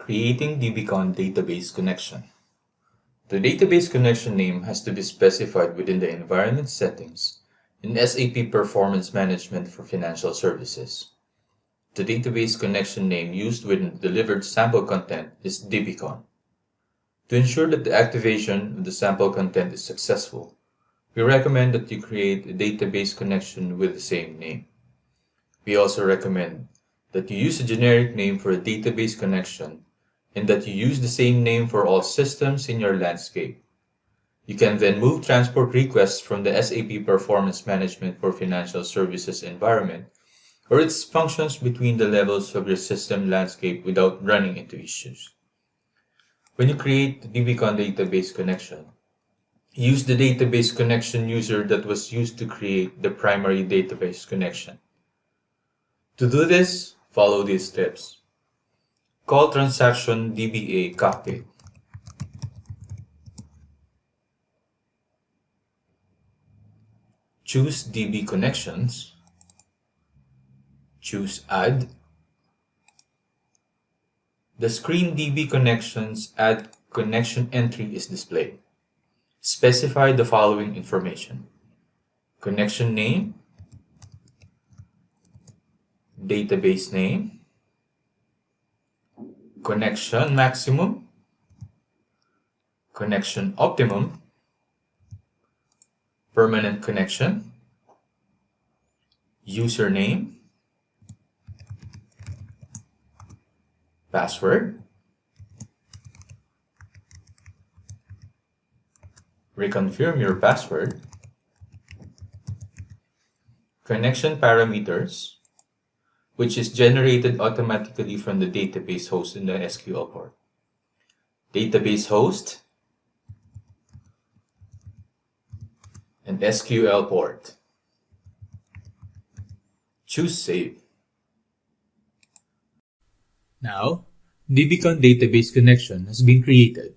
Creating DBCON database connection. The database connection name has to be specified within the environment settings in SAP Performance Management for Financial Services. The database connection name used within the delivered sample content is DBCON. To ensure that the activation of the sample content is successful, we recommend that you create a database connection with the same name. We also recommend that you use a generic name for a database connection and that you use the same name for all systems in your landscape. You can then move transport requests from the SAP Performance Management for Financial Services environment or its functions between the levels of your system landscape without running into issues. When you create the DBCON database connection, use the database connection user that was used to create the primary database connection. To do this, follow these steps. Call transaction DBA cockpit. Choose DB connections. Choose add. The screen DB connections add connection entry is displayed. Specify the following information: connection name, database name, connection maximum, connection optimum, permanent connection, username, password, reconfirm your password, connection parameters, which is generated automatically from the database host in the SQL port. Database host and SQL port. Choose Save. Now, DBCON database connection has been created.